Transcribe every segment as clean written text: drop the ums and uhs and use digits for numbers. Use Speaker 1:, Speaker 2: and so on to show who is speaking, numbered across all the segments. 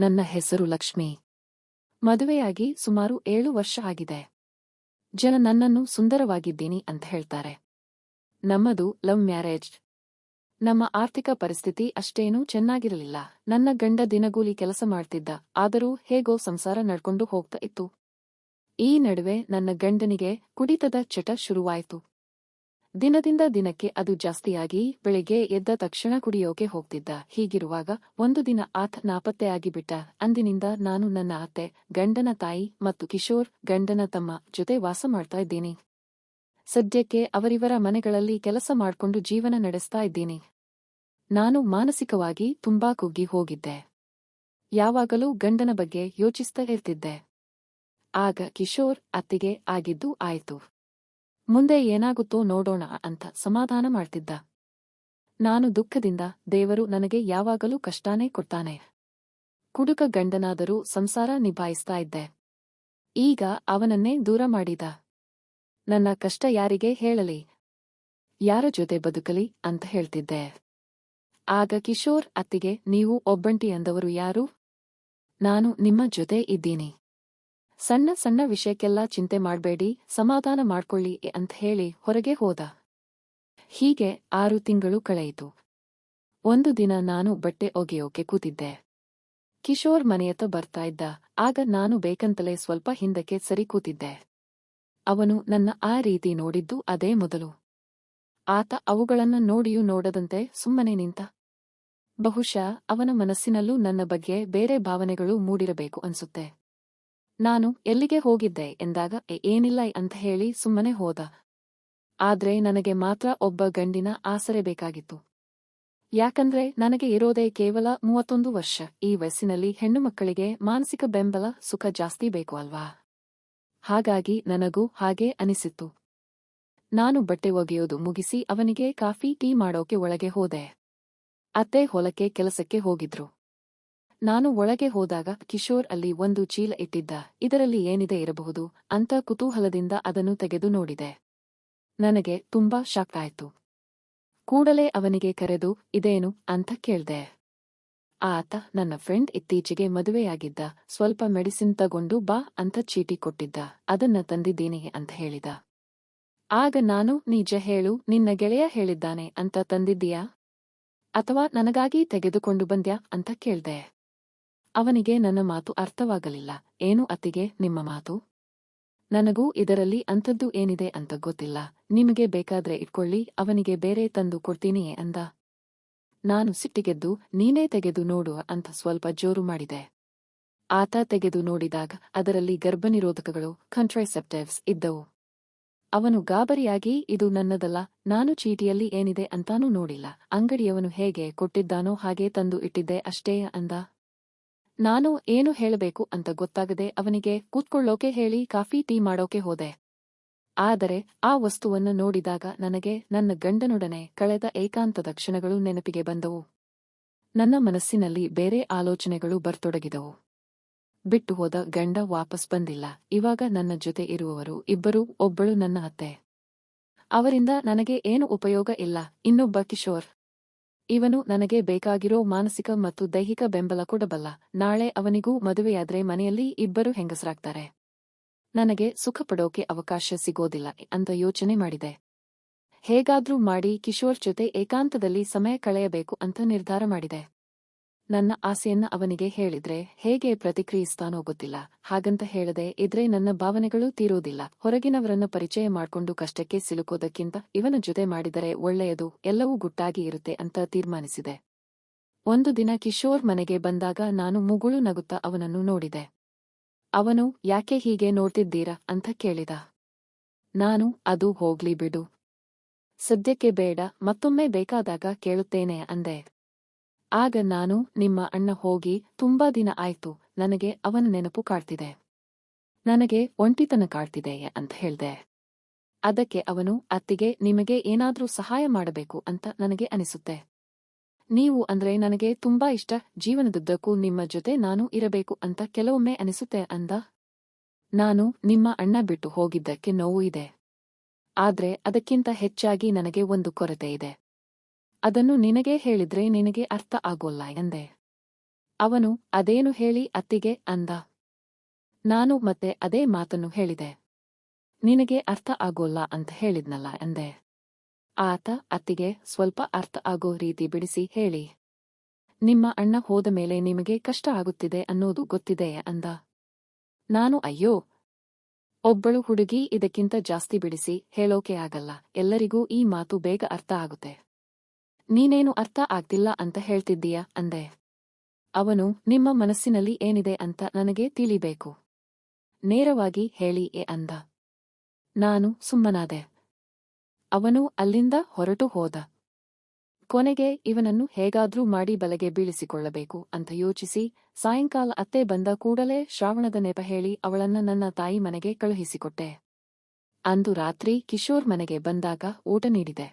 Speaker 1: ನನ್ನ ಹೆಸರು ಲಕ್ಷ್ಮಿ. ಮದುವೆಯಾಗಿ ಸುಮಾರು 7 ವರ್ಷ ಆಗಿದೆ. ಜನ ನನ್ನನ್ನು ಸುಂದರವಾಗಿದ್ದೀನಿ ಅಂತ ಹೇಳ್ತಾರೆ. ನಮ್ಮದು ಲವ್ ಮ್ಯಾರೇಜ್. ನಮ್ಮ ಆರ್ಥಿಕ ಪರಿಸ್ಥಿತಿ ಅಷ್ಟೇನೂ ಚೆನ್ನಾಗಿರಲಿಲ್ಲ. ನನ್ನ ಗಂಡ ದಿನಗೂಲಿ ಕೆಲಸ ಮಾಡ್ತಿದ್ದ, ಆದರೂ ಹೇಗೋ ಸಂಸಾರ ನಡ್ಕೊಂಡು ಹೋಗ್ತಾ ಇತ್ತು. ಈ ನಡುವೆ ನನ್ನ ಗಂಡನಿಗೆ ಕುಡಿತದ ಚಟ ಶುರುವಾಯಿತು. ದಿನದಿಂದ ದಿನಕ್ಕೆ ಅದು ಜಾಸ್ತಿಯಾಗಿ ಬೆಳಿಗ್ಗೆ ಎದ್ದ ತಕ್ಷಣ ಕುಡಿಯೋಕೆ ಹೋಗ್ತಿದ್ದ. ಹೀಗಿರುವಾಗ ಒಂದು ದಿನ ಆತ ನಾಪತ್ತೆಯಾಗಿಬಿಟ್ಟ. ಅಂದಿನಿಂದ ನಾನು ನನ್ನ ಅತ್ತೆ, ಗಂಡನ ತಾಯಿ ಮತ್ತು ಕಿಶೋರ್, ಗಂಡನ ತಮ್ಮ ಜೊತೆ ವಾಸ ಮಾಡ್ತಾ ಇದ್ದೀನಿ. ಸದ್ಯಕ್ಕೆ ಅವರಿವರ ಮನೆಗಳಲ್ಲಿ ಕೆಲಸ ಮಾಡ್ಕೊಂಡು ಜೀವನ ನಡೆಸ್ತಾ ಇದ್ದೀನಿ. ನಾನು ಮಾನಸಿಕವಾಗಿ ತುಂಬಾ ಕುಗ್ಗಿ ಹೋಗಿದ್ದೆ. ಯಾವಾಗಲೂ ಗಂಡನ ಬಗ್ಗೆ ಯೋಚಿಸ್ತಾ ಇರ್ತಿದ್ದೆ. ಆಗ ಕಿಶೋರ್ ಅತ್ತಿಗೆ ಆಗಿದ್ದು ಆಯ್ತು. ಮುಂದೆ ಏನಾಗುತ್ತೋ ನೋಡೋಣ ಅಂತ ಸಮಾಧಾನ ಮಾಡ್ತಿದ್ದ. ನಾನು ದುಃಖದಿಂದ ದೇವರು ನನಗೆ ಯಾವಾಗಲೂ ಕಷ್ಟಾನೇ ಕೊಡ್ತಾನೆ. ಕುಡುಕ ಗಂಡನಾದರೂ ಸಂಸಾರ ನಿಭಾಯಿಸ್ತಾ ಇದ್ದೆ. ಈಗ ಅವನನ್ನೇ ದೂರ ಮಾಡಿದ. ನನ್ನ ಕಷ್ಟ ಯಾರಿಗೆ ಹೇಳಲಿ, ಯಾರ ಜೊತೆ ಬದುಕಲಿ ಅಂತ ಹೇಳ್ತಿದ್ದೆ. ಆಗ ಕಿಶೋರ್ ಅತ್ತಿಗೆ, ನೀವು ಒಬ್ಬಂಟಿ ಅಂದವರು ಯಾರು? ನಾನು ನಿಮ್ಮ ಜೊತೆ ಇದ್ದೀನಿ. ಸಣ್ಣ ಸಣ್ಣ ವಿಷಯಕ್ಕೆಲ್ಲ ಚಿಂತೆ ಮಾಡ್ಬೇಡಿ, ಸಮಾಧಾನ ಮಾಡ್ಕೊಳ್ಳಿ ಅಂತ ಹೇಳಿ ಹೊರಗೆ ಹೋದ. ಹೀಗೆ 6 ತಿಂಗಳು ಕಳೆಯಿತು. ಒಂದು ದಿನ ನಾನು ಬಟ್ಟೆ ಒಗೆಯೋಕೆ ಕೂತಿದ್ದೆ. ಕಿಶೋರ್ ಮನೆಯತ್ತ ಬರ್ತಾ ಇದ್ದ. ಆಗ ನಾನು ಬೇಕಂತಲೇ ಸ್ವಲ್ಪ ಹಿಂದಕ್ಕೆ ಸರಿ ಕೂತಿದ್ದೆ. ಅವನು ನನ್ನ ಆ ರೀತಿ ನೋಡಿದ್ದು ಅದೇ ಮೊದಲು. ಆತ ಅವುಗಳನ್ನ ನೋಡಿಯೂ ನೋಡದಂತೆ ಸುಮ್ಮನೆ ನಿಂತ. ಬಹುಶಃ ಅವನ ಮನಸ್ಸಿನಲ್ಲೂ ನನ್ನ ಬಗ್ಗೆ ಬೇರೆ ಭಾವನೆಗಳು ಮೂಡಿರಬೇಕು ಅನ್ಸುತ್ತೆ. ನಾನು ಎಲ್ಲಿಗೆ ಹೋಗಿದ್ದೆ ಎಂದಾಗ ಏನಿಲ್ಲ ಅಂತ ಹೇಳಿ ಸುಮ್ಮನೆ ಹೋದ. ಆದ್ರೆ ನನಗೆ ಮಾತ್ರ ಒಬ್ಬ ಗಂಡಿನ ಆಸರೆ ಬೇಕಾಗಿತ್ತು. ಯಾಕಂದ್ರೆ ನನಗೆ ಇರೋದೇ ಕೇವಲ 31 ವರ್ಷ. ಈ ವಯಸ್ಸಿನಲ್ಲಿ ಹೆಣ್ಣು ಮಕ್ಕಳಿಗೆ ಮಾನಸಿಕ ಬೆಂಬಲ, ಸುಖ ಜಾಸ್ತಿ ಬೇಕು ಅಲ್ವಾ? ಹಾಗಾಗಿ ನನಗೂ ಹಾಗೇ ಅನಿಸಿತ್ತು. ನಾನು ಬಟ್ಟೆ ಒಗೆಯೋದು ಮುಗಿಸಿ ಅವನಿಗೆ ಕಾಫಿ ಟೀ ಮಾಡೋಕೆ ಒಳಗೆ ಹೋದೆ. ಅತ್ತೆ ಹೊಲಕ್ಕೆ ಕೆಲಸಕ್ಕೆ ಹೋಗಿದ್ರು. ನಾನು ಒಳಗೆ ಹೋದಾಗ ಕಿಶೋರ್ ಅಲ್ಲಿ ಒಂದು ಚೀಲ ಇಟ್ಟಿದ್ದ. ಇದರಲ್ಲಿ ಏನಿದೆ ಇರಬಹುದು ಅಂತ ಕುತೂಹಲದಿಂದ ಅದನ್ನು ತೆಗೆದು ನೋಡಿದೆ. ನನಗೆ ತುಂಬಾ ಶಾಕ್ ಆಯ್ತು. ಕೂಡಲೇ ಅವನಿಗೆ ಕರೆದು ಇದೇನು ಅಂತ ಕೇಳ್ದೆ. ಆತ ನನ್ನ ಫ್ರೆಂಡ್ ಇತ್ತೀಚೆಗೆ ಮದುವೆಯಾಗಿದ್ದ, ಸ್ವಲ್ಪ ಮೆಡಿಸಿನ್ ತಗೊಂಡು ಬಾ ಅಂತ ಚೀಟಿ ಕೊಟ್ಟಿದ್ದ, ಅದನ್ನ ತಂದಿದ್ದೀನಿ ಅಂತ ಹೇಳಿದ. ಆಗ ನಾನು, ನಿಜ ಹೇಳು, ನಿನ್ನ ಗೆಳೆಯ ಹೇಳಿದ್ದಾನೆ ಅಂತ ತಂದಿದ್ದೀಯಾ ಅಥವಾ ನನಗಾಗಿ ತೆಗೆದುಕೊಂಡು ಬಂದ್ಯಾ ಅಂತ ಕೇಳ್ದೆ. ಅವನಿಗೆ ನನ್ನ ಮಾತು ಅರ್ಥವಾಗಲಿಲ್ಲ. ಏನು ಅತ್ತಿಗೆ, ನಿಮ್ಮ ಮಾತು? ನನಗೂ ಇದರಲ್ಲಿ ಅಂಥದ್ದು ಏನಿದೆ ಅಂತ ಗೊತ್ತಿಲ್ಲ. ನಿಮಗೆ ಬೇಕಾದ್ರೆ ಇಟ್ಕೊಳ್ಳಿ, ಅವನಿಗೆ ಬೇರೆ ತಂದು ಕೊಡ್ತೀನಿಯೇ ಅಂದ. ನಾನು ಸಿಟ್ಟಿಗೆದ್ದು, ನೀನೇ ತೆಗೆದು ನೋಡು ಅಂತ ಸ್ವಲ್ಪ ಜೋರು ಮಾಡಿದೆ. ಆತ ತೆಗೆದು ನೋಡಿದಾಗ ಅದರಲ್ಲಿ ಗರ್ಭನಿರೋಧಕಗಳು, ಕಾಂಟ್ರಸೆಪ್ಟಿವ್ಸ್ ಇದ್ದವು. ಅವನು ಗಾಬರಿಯಾಗಿ, ಇದು ನನ್ನದಲ್ಲ, ನಾನು ಚೀಟಿಯಲ್ಲಿ ಏನಿದೆ ಅಂತಾನೂ ನೋಡಿಲ್ಲ, ಅಂಗಡಿಯವನು ಹೇಗೆ ಕೊಟ್ಟಿದ್ದಾನೋ ಹಾಗೆ ತಂದು ಇಟ್ಟಿದ್ದೆ ಅಷ್ಟೇ ಅಂದ. ನಾನು ಏನು ಹೇಳಬೇಕು ಅಂತ ಗೊತ್ತಾಗದೆ ಅವನಿಗೆ ಕೂತ್ಕೊಳ್ಳೋಕೆ ಹೇಳಿ ಕಾಫಿ ಟೀ ಮಾಡೋಕೆ ಹೋದೆ. ಆದರೆ ಆ ವಸ್ತುವನ್ನು ನೋಡಿದಾಗ ನನಗೆ ನನ್ನ ಗಂಡನೊಡನೆ ಕಳೆದ ಏಕಾಂತದ ಕ್ಷಣಗಳು ನೆನಪಿಗೆ ಬಂದವು. ನನ್ನ ಮನಸ್ಸಿನಲ್ಲಿ ಬೇರೆ ಆಲೋಚನೆಗಳು ಬರ್ತೊಡಗಿದವು. ಬಿಟ್ಟು ಹೋದ ಗಂಡ ವಾಪಸ್ ಬಂದಿಲ್ಲ. ಇವಾಗ ನನ್ನ ಜೊತೆ ಇರುವವರು ಇಬ್ಬರು, ಒಬ್ಬಳು ನನ್ನ ಅತ್ತೆ. ಅವರಿಂದ ನನಗೆ ಏನು ಉಪಯೋಗ ಇಲ್ಲ. ಇನ್ನೊಬ್ಬ ಕಿಶೋರ್. ಇವನು ನನಗೆ ಬೇಕಾಗಿರೋ ಮಾನಸಿಕ ಮತ್ತು ದೈಹಿಕ ಬೆಂಬಲ ಕೊಡಬಲ್ಲ. ನಾಳೆ ಅವನಿಗೂ ಮದುವೆಯಾದ್ರೆ ಮನೆಯಲ್ಲಿ ಇಬ್ಬರು ಹೆಂಗಸರಾಗ್ತಾರೆ. ನನಗೆ ಸುಖ ಪಡೋಕೆ ಅವಕಾಶ ಸಿಗೋದಿಲ್ಲ ಅಂತ ಯೋಚನೆ ಮಾಡಿದೆ. ಹೇಗಾದ್ರೂ ಮಾಡಿ ಕಿಶೋರ್ ಜೊತೆ ಏಕಾಂತದಲ್ಲಿ ಸಮಯ ಕಳೆಯಬೇಕು ಅಂತ ನಿರ್ಧಾರ ಮಾಡಿದೆ. ನನ್ನ ಆಸೆಯನ್ನ ಅವನಿಗೆ ಹೇಳಿದ್ರೆ ಹೇಗೆ ಪ್ರತಿಕ್ರಿಯಿಸ್ತಾನೋ ಗೊತ್ತಿಲ್ಲ. ಹಾಗಂತ ಹೇಳದೆ ಇದ್ರೆ ನನ್ನ ಭಾವನೆಗಳು ತೀರೋದಿಲ್ಲ. ಹೊರಗಿನವರನ್ನ ಪರಿಚಯ ಮಾಡ್ಕೊಂಡು ಕಷ್ಟಕ್ಕೆ ಸಿಲುಕೋದಕ್ಕಿಂತ ಇವನ ಜೊತೆ ಮಾಡಿದರೆ ಒಳ್ಳೆಯದು, ಎಲ್ಲವೂ ಗುಟ್ಟಾಗಿ ಇರುತ್ತೆ ಅಂತ ತೀರ್ಮಾನಿಸಿದೆ. ಒಂದು ದಿನ ಕಿಶೋರ್ ಮನೆಗೆ ಬಂದಾಗ ನಾನು ಮುಗುಳು ನಗುತ್ತಾ ಅವನನ್ನು ನೋಡಿದೆ. ಅವನು, ಯಾಕೆ ಹೀಗೆ ನೋಡ್ತಿದ್ದೀರಾ ಅಂತ ಕೇಳಿದ. ನಾನು, ಅದು ಹೋಗ್ಲಿ ಬಿಡು, ಸದ್ಯಕ್ಕೆ ಬೇಡ, ಮತ್ತೊಮ್ಮೆ ಬೇಕಾದಾಗ ಕೇಳುತ್ತೇನೆ ಅಂದೆ. ಆಗ ನಾನು, ನಿಮ್ಮ ಅಣ್ಣ ಹೋಗಿ ತುಂಬಾ ದಿನ ಆಯ್ತು, ನನಗೆ ಅವನ ನೆನಪು ಕಾಡ್ತಿದೆ, ನನಗೆ ಒಂಟಿತನ ಕಾಡ್ತಿದೆಯೇ ಅಂತ ಹೇಳ್ದೆ. ಅದಕ್ಕೆ ಅವನು, ಅತ್ತಿಗೆ, ನಿಮಗೆ ಏನಾದ್ರೂ ಸಹಾಯ ಮಾಡಬೇಕು ಅಂತ ನನಗೆ ಅನಿಸುತ್ತೆ. ನೀವು ಅಂದ್ರೆ ನನಗೆ ತುಂಬಾ ಇಷ್ಟ. ಜೀವನದುದ್ದಕ್ಕೂ ನಿಮ್ಮ ಜೊತೆ ನಾನು ಇರಬೇಕು ಅಂತ ಕೆಲವೊಮ್ಮೆ ಅನಿಸುತ್ತೆ ಅಂದ. ನಾನು, ನಿಮ್ಮ ಅಣ್ಣ ಬಿಟ್ಟು ಹೋಗಿದ್ದಕ್ಕೆ ನೋವು ಇದೆ. ಆದ್ರೆ ಅದಕ್ಕಿಂತ ಹೆಚ್ಚಾಗಿ ನನಗೆ ಒಂದು ಕೊರತೆ ಇದೆ. ಅದನ್ನು ನಿನಗೆ ಹೇಳಿದ್ರೆ ನಿನಗೆ ಅರ್ಥ ಆಗೋಲ್ಲ ಎಂದೆ. ಅವನು ಅದೇನು ಹೇಳಿ ಅತ್ತಿಗೆ ಅಂದ. ನಾನು ಮತ್ತೆ ಅದೇ ಮಾತನ್ನು ಹೇಳಿದೆ. ನಿನಗೆ ಅರ್ಥ ಆಗೋಲ್ಲ ಅಂತ ಹೇಳಿದ್ನಲ್ಲ ಎಂದೆ. ಆತ ಅತ್ತಿಗೆ ಸ್ವಲ್ಪ ಅರ್ಥ ಆಗೋ ರೀತಿ ಬಿಡಿಸಿ ಹೇಳಿ. ನಿಮ್ಮ ಅಣ್ಣ ಹೋದ ಮೇಲೆ ನಿಮಗೆ ಕಷ್ಟ ಆಗುತ್ತಿದೆ ಅನ್ನೋದು ಗೊತ್ತಿದೆಯೇ ಅಂದ. ನಾನು ಅಯ್ಯೋ, ಒಬ್ಬಳು ಹುಡುಗಿ ಇದಕ್ಕಿಂತ ಜಾಸ್ತಿ ಬಿಡಿಸಿ ಹೇಳೋಕೆ ಆಗಲ್ಲ, ಎಲ್ಲರಿಗೂ ಈ ಮಾತು ಬೇಗ ಅರ್ಥ ಆಗುತ್ತೆ. ನೀನೇನು ಅರ್ಥ ಆಗ್ತಿಲ್ಲ ಅಂತ ಹೇಳ್ತಿದ್ದೀಯಾ ಅಂದೆ. ಅವನು ನಿಮ್ಮ ಮನಸ್ಸಿನಲ್ಲಿ ಏನಿದೆ ಅಂತ ನನಗೆ ತಿಳಿಬೇಕು. ನೇರವಾಗಿ ಹೇಳಿ ಅಂದ. ನಾನು ಸುಮ್ಮನಾದೆ. ಅವನು ಅಲ್ಲಿಂದ ಹೊರಟು ಹೋದ. ಕೊನೆಗೆ ಇವನನ್ನು ಹೇಗಾದ್ರೂ ಮಾಡಿ ಬಲೆಗೆ ಬೀಳಿಸಿಕೊಳ್ಳಬೇಕು ಅಂತ ಯೋಚಿಸಿ ಸಾಯಂಕಾಲ ಅತ್ತೆ ಬಂದ ಕೂಡಲೇ ಶ್ರಾವಣದ ನೆಪ ಹೇಳಿ ಅವಳನ್ನ ನನ್ನ ತಾಯಿ ಮನೆಗೆ ಕಳುಹಿಸಿಕೊಟ್ಟೆ. ಅಂದು ರಾತ್ರಿ ಕಿಶೋರ್ ಮನೆಗೆ ಬಂದಾಗ ಊಟ ನೀಡಿದೆ.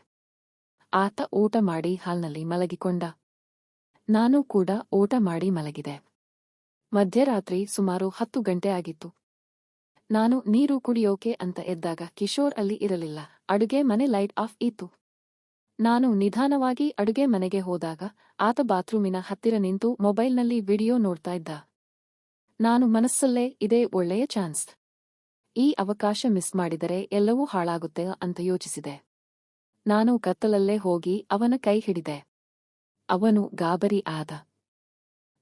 Speaker 1: ಆತ ಊಟ ಮಾಡಿ ಹಾಲ್ನಲ್ಲಿ ಮಲಗಿಕೊಂಡ. ನಾನು ಕೂಡ ಊಟ ಮಾಡಿ ಮಲಗಿದೆ. ಮಧ್ಯರಾತ್ರಿ ಸುಮಾರು 10 ಗಂಟೆ ಆಗಿತ್ತು. ನಾನು ನೀರು ಕುಡಿಯೋಕೆ ಅಂತ ಎದ್ದಾಗ ಕಿಶೋರ್ ಅಲ್ಲಿ ಇರಲಿಲ್ಲ. ಅಡುಗೆ ಮನೆ ಲೈಟ್ ಆಫ್ ಇತ್ತು. ನಾನು ನಿಧಾನವಾಗಿ ಅಡುಗೆ ಮನೆಗೆ ಹೋದಾಗ ಆತ ಬಾತ್ರೂಮಿನ ಹತ್ತಿರ ನಿಂತು ಮೊಬೈಲ್ನಲ್ಲಿ ವಿಡಿಯೋ ನೋಡ್ತಾ ಇದ್ದ. ನಾನು ಮನಸ್ಸಲ್ಲೇ ಇದೇ ಒಳ್ಳೆಯ ಚಾನ್ಸ್, ಈ ಅವಕಾಶ ಮಿಸ್ ಮಾಡಿದರೆ ಎಲ್ಲವೂ ಹಾಳಾಗುತ್ತೆ ಅಂತ ಯೋಚಿಸಿದೆ. ನಾನು ಕತ್ತಲಲ್ಲೇ ಹೋಗಿ ಅವನ ಕೈ ಹಿಡಿದೆ. ಅವನು ಗಾಬರಿ ಆದ.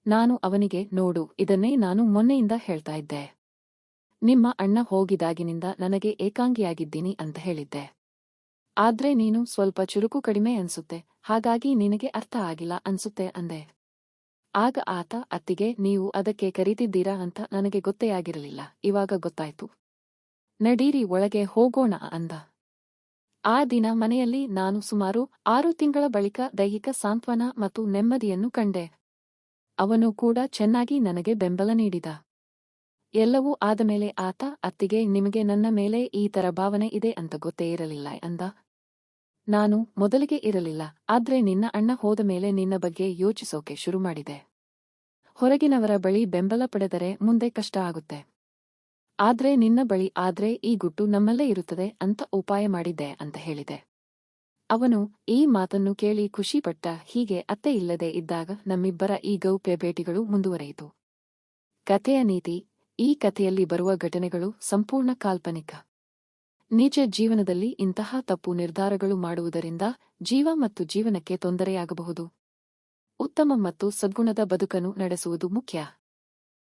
Speaker 1: ನಾನು ಅವನಿಗೆ, ನೋಡು, ಇದನ್ನೇ ನಾನು ಮೊನ್ನೆಯಿಂದ ಹೇಳ್ತಾ ಇದ್ದೆ. ನಿಮ್ಮ ಅಣ್ಣ ಹೋಗಿದಾಗಿನಿಂದ ನನಗೆ ಏಕಾಂಗಿಯಾಗಿದ್ದೀನಿ ಅಂತ ಹೇಳಿದ್ದೆ. ಆದ್ರೆ ನೀನು ಸ್ವಲ್ಪ ಚುರುಕು ಕಡಿಮೆ ಅನ್ಸುತ್ತೆ, ಹಾಗಾಗಿ ನಿನಗೆ ಅರ್ಥ ಆಗಿಲ್ಲ ಅನ್ಸುತ್ತೆ ಅಂದೆ. ಆಗ ಆತ, ಅತ್ತಿಗೆ, ನೀವು ಅದಕ್ಕೆ ಕರೀತಿದ್ದೀರಾ ಅಂತ ನನಗೆ ಗೊತ್ತೇ ಆಗಿರಲಿಲ್ಲ, ಇವಾಗ ಗೊತ್ತಾಯ್ತು. ನಡೀರಿ ಒಳಗೆ ಹೋಗೋಣ ಅಂದ. ಆ ದಿನ ಮನೆಯಲ್ಲಿ ನಾನು ಸುಮಾರು 6 ತಿಂಗಳ ಬಳಿಕ ದೈಹಿಕ ಸಾಂತ್ವನ ಮತ್ತು ನೆಮ್ಮದಿಯನ್ನು ಕಂಡೆ. ಅವನು ಕೂಡ ಚೆನ್ನಾಗಿ ನನಗೆ ಬೆಂಬಲ ನೀಡಿದ. ಎಲ್ಲವೂ ಆದಮೇಲೆ ಆತ, ಅತ್ತಿಗೆ, ನಿಮಗೆ ನನ್ನ ಮೇಲೆ ಈ ತರ ಭಾವನೆ ಇದೆ ಅಂತ ಗೊತ್ತೇ ಇರಲಿಲ್ಲ ಅಂದ. ನಾನು, ಮೊದಲಿಗೆ ಇರಲಿಲ್ಲ, ಆದ್ರೆ ನಿನ್ನ ಅಣ್ಣ ಹೋದ ಮೇಲೆ ನಿನ್ನ ಬಗ್ಗೆ ಯೋಚಿಸೋಕೆ ಶುರು ಮಾಡಿದೆ. ಹೊರಗಿನವರ ಬಳಿ ಬೆಂಬಲ ಪಡೆದರೆ ಮುಂದೆ ಕಷ್ಟ ಆಗುತ್ತೆ. ಆದ್ರೆ ನಿನ್ನ ಬಳಿ ಆದ್ರೆ ಈ ಗುಟ್ಟು ನಮ್ಮಲ್ಲೇ ಇರುತ್ತದೆ ಅಂತ ಉಪಾಯ ಮಾಡಿದ್ದೆ ಅಂತ ಹೇಳಿದೆ. ಅವನು ಈ ಮಾತನ್ನು ಕೇಳಿ ಖುಷಿಪಟ್ಟ. ಹೀಗೆ ಅತ್ತೆ ಇಲ್ಲದೆ ಇದ್ದಾಗ ನಮ್ಮಿಬ್ಬರ ಈ ಗೌಪ್ಯ ಭೇಟಿಗಳು ಮುಂದುವರೆಯಿತು. ಕಥೆಯ ನೀತಿ: ಈ ಕಥೆಯಲ್ಲಿ ಬರುವ ಘಟನೆಗಳು ಸಂಪೂರ್ಣ ಕಾಲ್ಪನಿಕ. ನಿಜ ಜೀವನದಲ್ಲಿ ಇಂತಹ ತಪ್ಪು ನಿರ್ಧಾರಗಳು ಮಾಡುವುದರಿಂದ ಜೀವ ಮತ್ತು ಜೀವನಕ್ಕೆ ತೊಂದರೆಯಾಗಬಹುದು. ಉತ್ತಮ ಮತ್ತು ಸದ್ಗುಣದ ಬದುಕನ್ನು ನಡೆಸುವುದು ಮುಖ್ಯ.